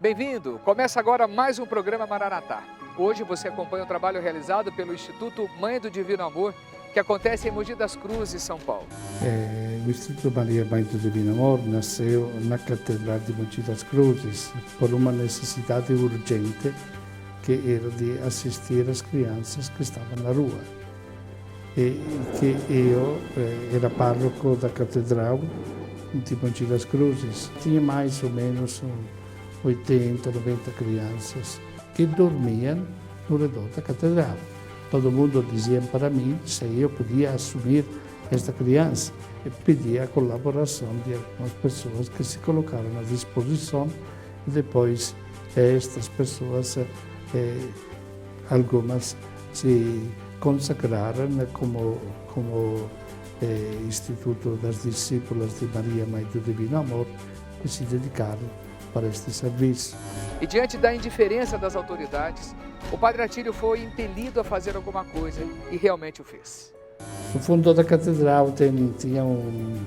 Bem-vindo! Começa agora mais um programa Maranatá. Hoje você acompanha o trabalho realizado pelo Instituto Mãe do Divino Amor, que acontece em Mogi das Cruzes, São Paulo. O Instituto Maria Mãe do Divino Amor nasceu na Catedral de Mogi das Cruzes por uma necessidade urgente que era de assistir as crianças que estavam na rua. E que eu era pároco da Catedral de Mogi das Cruzes. Tinha mais ou menos 80, 90 crianças que dormiam no redor da catedral. Todo mundo dizia para mim se eu podia assumir esta criança e pedia a colaboração de algumas pessoas que se colocaram à disposição e depois estas pessoas, algumas se consagraram como Instituto das Discípulas de Maria Mãe do Divino Amor e se dedicaram para este serviço. E diante da indiferença das autoridades, o Padre Atílio foi impelido a fazer alguma coisa e realmente o fez. No fundo da catedral tinha um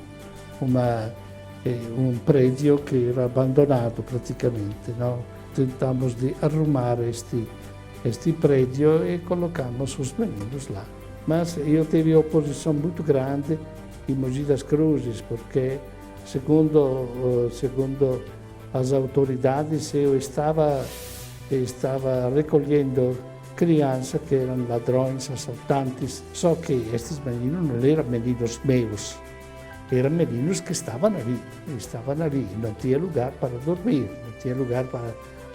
prédio que era abandonado praticamente. Não? Tentamos de arrumar este prédio e colocamos os meninos lá. Mas eu tive oposição muito grande em Mogi das Cruzes, porque segundo as autoridades eu estava recolhendo crianças que eram ladrões, assaltantes, só que estes meninos não eram meninos meus, eram meninos que estavam ali, não tinha lugar para dormir, não tinha lugar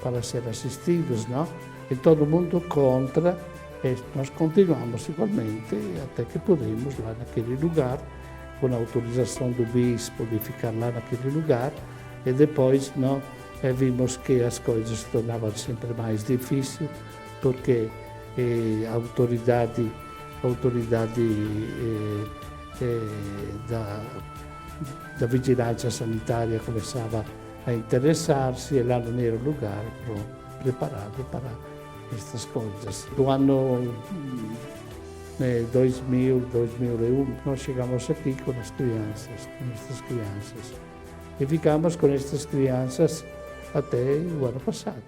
para ser assistidos, não? E todo mundo contra, e nós continuamos igualmente até que pudemos lá naquele lugar, com a autorização do bispo de ficar lá naquele lugar, e depois não, vimos que as coisas se tornavam sempre mais difíceis, porque a autoridade da vigilância sanitária começava a interessar-se e lá não era o lugar preparado para estas coisas. No ano 2000, 2001, nós chegamos aqui com estas crianças. E ficamos com estas crianças até o ano passado.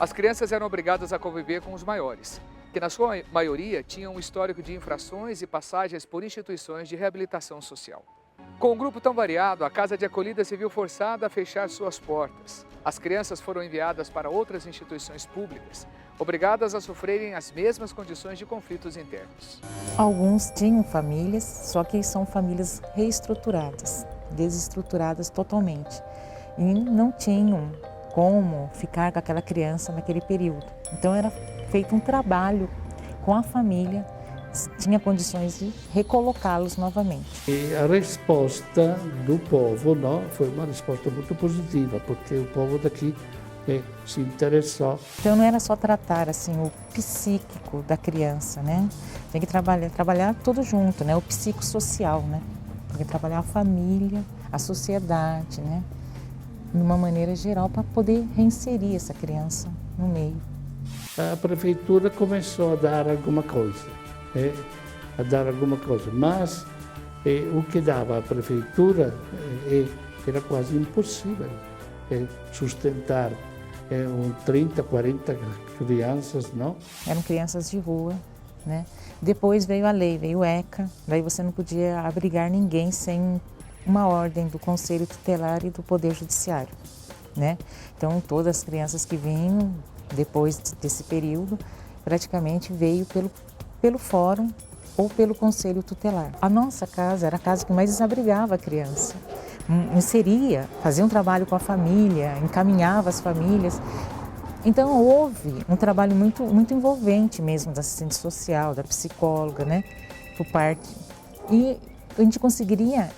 As crianças eram obrigadas a conviver com os maiores, que na sua maioria tinham um histórico de infrações e passagens por instituições de reabilitação social. Com um grupo tão variado, a Casa de Acolhida se viu forçada a fechar suas portas. As crianças foram enviadas para outras instituições públicas, obrigadas a sofrerem as mesmas condições de conflitos internos. Alguns tinham famílias, só que são famílias reestruturadas, desestruturadas totalmente. E não tinham como ficar com aquela criança naquele período. Então era feito um trabalho com a família, tinha condições de recolocá-los novamente. E a resposta do povo foi uma resposta muito positiva, porque o povo daqui se interessou. Então não era só tratar assim o psíquico da criança, né? Tem que trabalhar tudo junto, né? O psicossocial, né? Tem que trabalhar a família, a sociedade, né? De uma maneira geral, para poder reinserir essa criança no meio. A prefeitura começou a dar alguma coisa, mas o que dava a prefeitura era quase impossível sustentar 30, 40 crianças, não? Eram crianças de rua, né? Depois veio a lei, veio o ECA, daí você não podia abrigar ninguém sem uma ordem do Conselho Tutelar e do Poder Judiciário, né? Então, todas as crianças que vinham depois desse período, praticamente veio pelo Fórum ou pelo Conselho Tutelar. A nossa casa era a casa que mais desabrigava a criança. Inseria, fazia um trabalho com a família, encaminhava as famílias. Então, houve um trabalho muito, muito envolvente mesmo da assistente social, da psicóloga, né? Por parte. E a gente conseguia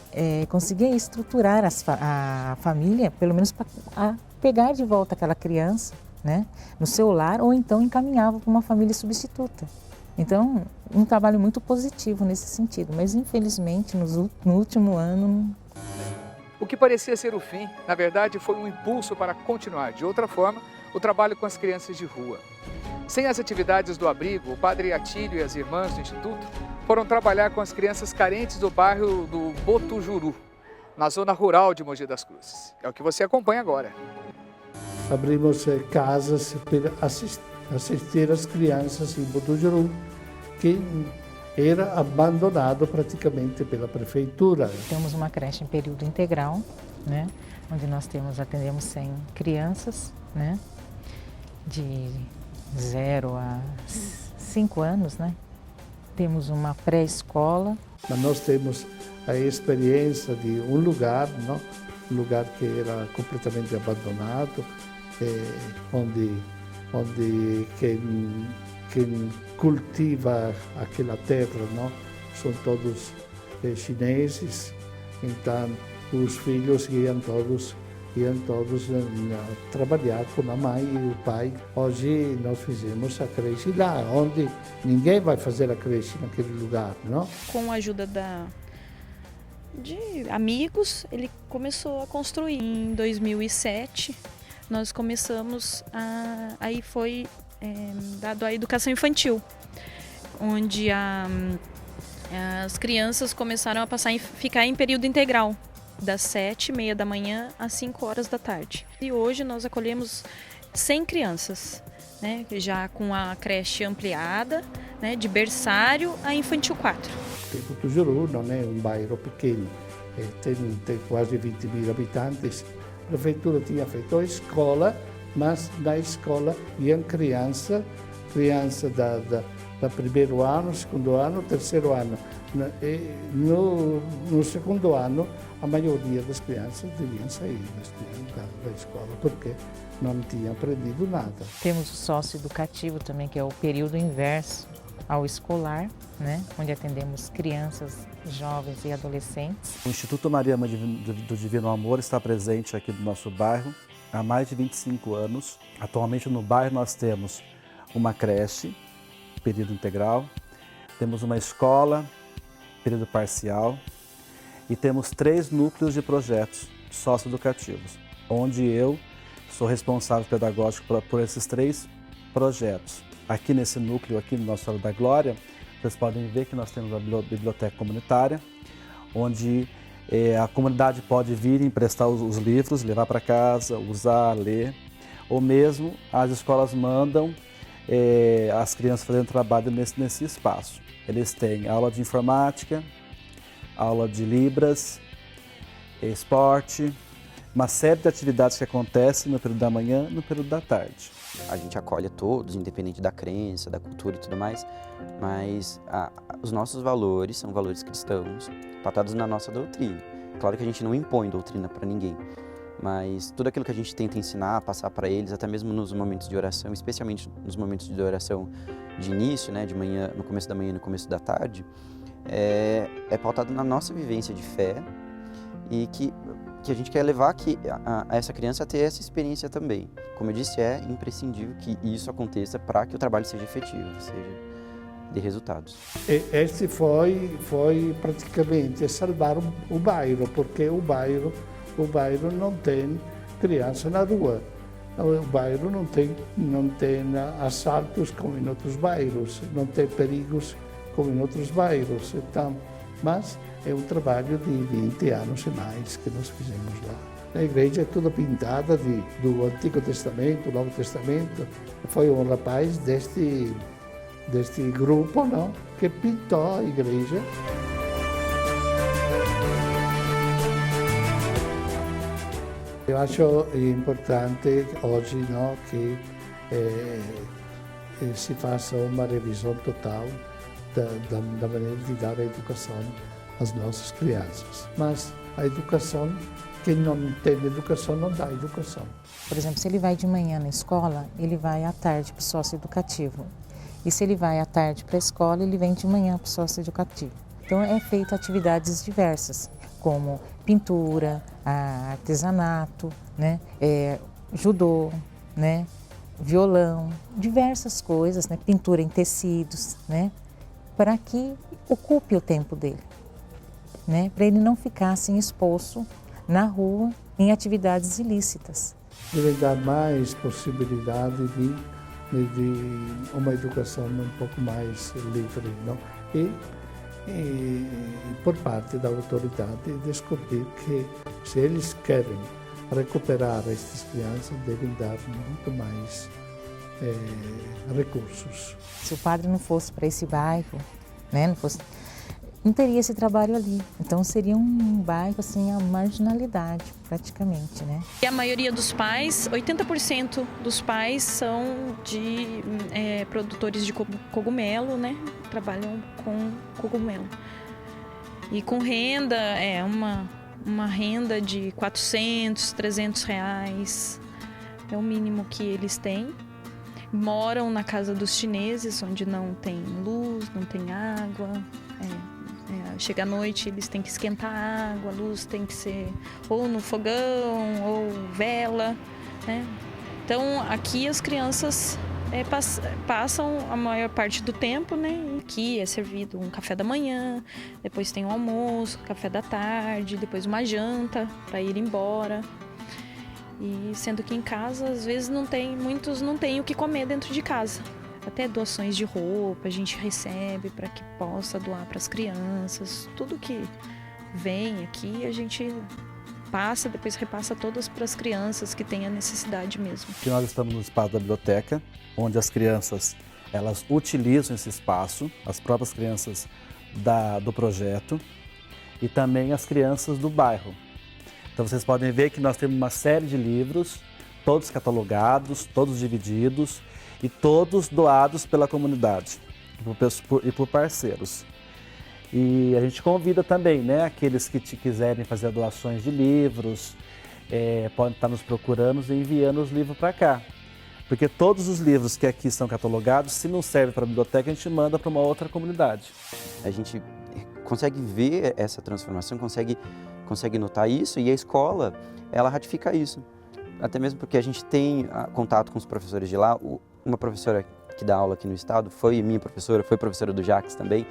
estruturar a família, pelo menos para pegar de volta aquela criança, né, no seu lar, ou então encaminhava para uma família substituta. Então, um trabalho muito positivo nesse sentido, mas infelizmente no último ano... O que parecia ser o fim, na verdade, foi um impulso para continuar, de outra forma, o trabalho com as crianças de rua. Sem as atividades do abrigo, o Padre Atílio e as irmãs do Instituto foram trabalhar com as crianças carentes do bairro do Botujuru, na zona rural de Mogi das Cruzes. É o que você acompanha agora. abrimos casas para assistir as crianças em Botucatu, que era abandonado praticamente pela prefeitura. Temos uma creche em período integral, né, onde nós atendemos 100 crianças, né, de 0 a 5 anos, né. Temos uma pré-escola. Mas nós temos a experiência de um lugar, não? Um lugar que era completamente abandonado, onde quem cultiva aquela terra, não? São todos chineses, então os filhos iam todos trabalhar com a mãe e o pai. Hoje nós fizemos a creche lá, onde ninguém vai fazer a creche naquele lugar, não? Com a ajuda de amigos, ele começou a construir. Em 2007, nós começamos aí foi dado a educação infantil, onde as crianças começaram a ficar em período integral, das 7h30 da manhã às 5 horas da tarde. E hoje nós acolhemos 100 crianças, né, já com a creche ampliada, né, de berçário a infantil 4. Botucatu não é um bairro pequeno, tem quase 20 mil habitantes. A prefeitura tinha feito a escola, mas na escola iam criança da primeiro ano, segundo ano, terceiro ano. No segundo ano, a maioria das crianças deviam sair da escola, porque não tinham aprendido nada. Temos o sócio-educativo também, que é o período inverso ao escolar, né, onde atendemos crianças, jovens e adolescentes. O Instituto Maria Mãe do Divino Amor está presente aqui no nosso bairro há mais de 25 anos. Atualmente no bairro nós temos uma creche, período integral, temos uma escola, período parcial, e temos 3 núcleos de projetos socioeducativos, onde eu sou responsável pedagógico por esses 3 projetos. Aqui nesse núcleo, aqui no Nossa Senhora da Glória, vocês podem ver que nós temos a biblioteca comunitária, onde a comunidade pode vir emprestar os livros, levar para casa, usar, ler, ou mesmo as escolas mandam as crianças fazendo trabalho nesse espaço. Eles têm aula de informática, aula de Libras, esporte, uma série de atividades que acontecem no período da manhã e no período da tarde. A gente acolhe a todos, independente da crença, da cultura e tudo mais, mas os nossos valores são valores cristãos, pautados na nossa doutrina. Claro que a gente não impõe doutrina para ninguém, mas tudo aquilo que a gente tenta ensinar, passar para eles, até mesmo nos momentos de oração, especialmente nos momentos de oração de início, né, de manhã, no começo da manhã e no começo da tarde, é pautado na nossa vivência de fé e que a gente quer levar a essa criança a ter essa experiência também. Como eu disse, é imprescindível que isso aconteça para que o trabalho seja efetivo, seja de resultados. Este foi praticamente salvar o bairro, porque o bairro não tem criança na rua. O bairro não tem assaltos como em outros bairros, não tem perigos como em outros bairros. Então, mas é um trabalho de 20 anos e mais que nós fizemos lá. A igreja é toda pintada do Antigo Testamento, do Novo Testamento. Foi um rapaz deste grupo, não, que pintou a igreja. Eu acho importante hoje, não, que se faça uma revisão total da maneira de dar a educação às nossas crianças. Mas a educação, quem não tem educação, não dá educação. Por exemplo, se ele vai de manhã na escola, ele vai à tarde para o socioeducativo. E se ele vai à tarde para a escola, ele vem de manhã para o socioeducativo. Então é feito atividades diversas, como pintura, artesanato, né, judô, né, violão, diversas coisas, né, pintura em tecidos, né, para que ocupe o tempo dele, né, para ele não ficar assim exposto na rua em atividades ilícitas. Deve dar mais possibilidade de uma educação um pouco mais livre, não? E por parte da autoridade descobrir que se eles querem recuperar estas crianças devem dar muito mais recursos. Se o padre não fosse para esse bairro, né, não teria esse trabalho ali. Então seria um bairro assim, a marginalidade praticamente, né? E a maioria dos pais, 80% dos pais são de produtores de cogumelo, né? Trabalham com cogumelo. E com renda, uma renda de 400, 300 reais, é o mínimo que eles têm. Moram na casa dos chineses, onde não tem luz, não tem água. Chega à noite, eles têm que esquentar a água, a luz tem que ser ou no fogão ou vela, né? Então, aqui as crianças passam a maior parte do tempo, né? Aqui é servido um café da manhã, depois tem um almoço, café da tarde, depois uma janta para ir embora. E sendo que em casa, às vezes, muitos não têm o que comer dentro de casa. Até doações de roupa a gente recebe para que possa doar para as crianças. Tudo que vem aqui a gente passa, depois repassa todas para as crianças que têm a necessidade mesmo. Aqui nós estamos no espaço da biblioteca, onde as crianças elas utilizam esse espaço, as próprias crianças do projeto e também as crianças do bairro. Então vocês podem ver que nós temos uma série de livros, todos catalogados, todos divididos e todos doados pela comunidade e por parceiros. E a gente convida também, né, aqueles que quiserem fazer doações de livros, podem estar nos procurando e enviando os livros para cá. Porque todos os livros que aqui são catalogados, se não serve para a biblioteca, a gente manda para uma outra comunidade. A gente consegue ver essa transformação, consegue notar isso, e a escola, ela ratifica isso. Até mesmo porque a gente tem contato com os professores de lá. Uma professora que dá aula aqui no estado foi minha professora, foi professora do Jacques também.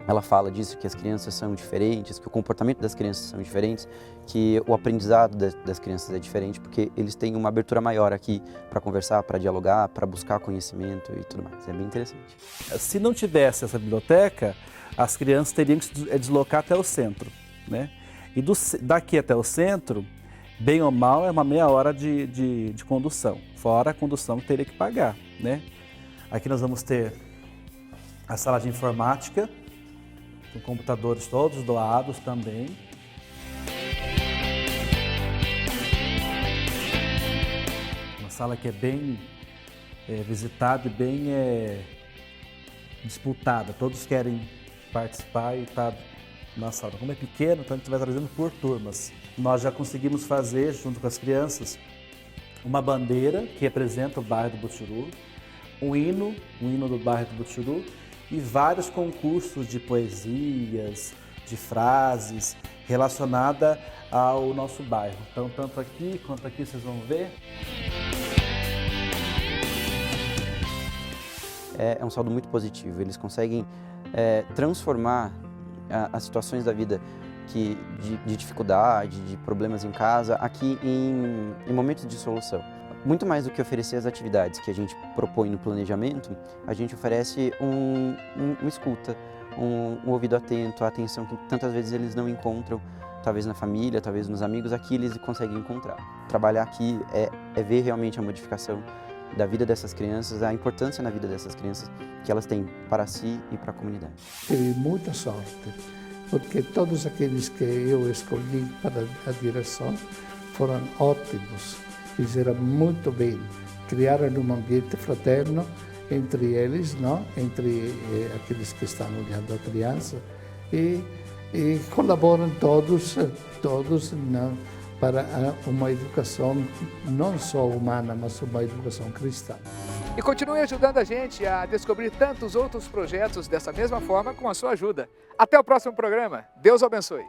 Ela fala disso, que as crianças são diferentes, que o comportamento das crianças são diferentes, que o aprendizado das crianças é diferente, porque eles têm uma abertura maior aqui para conversar, para dialogar, para buscar conhecimento e tudo mais. É bem interessante. Se não tivesse essa biblioteca, as crianças teriam que se deslocar até o centro, né? E daqui até o centro, bem ou mal, é uma meia hora de condução, fora a condução que teria que pagar, né? Aqui nós vamos ter a sala de informática, com computadores todos doados também. Uma sala que é bem visitada e bem disputada. Todos querem participar e estar na sala. Como é pequeno, então a gente vai trazendo por turmas. Nós já conseguimos fazer, junto com as crianças, uma bandeira que representa o bairro do Butiru, um hino do bairro do Butiru, e vários concursos de poesias, de frases relacionadas ao nosso bairro. Então, tanto aqui quanto aqui vocês vão ver. É um saldo muito positivo. Eles conseguem transformar as situações da vida de dificuldade, de problemas em casa, aqui em momentos de solução. Muito mais do que oferecer as atividades que a gente propõe no planejamento, a gente oferece uma escuta, um ouvido atento, a atenção que tantas vezes eles não encontram, talvez na família, talvez nos amigos, aqui eles conseguem encontrar. Trabalhar aqui é ver realmente a modificação da vida dessas crianças, a importância na vida dessas crianças que elas têm para si e para a comunidade. Tive muita sorte, porque todos aqueles que eu escolhi para a direção foram ótimos. Fizeram muito bem, criaram um ambiente fraterno entre eles, não? Entre aqueles que estão olhando a criança, e colaboram todos não? Para uma educação não só humana, mas uma educação cristã. E continue ajudando a gente a descobrir tantos outros projetos dessa mesma forma com a sua ajuda. Até o próximo programa. Deus abençoe.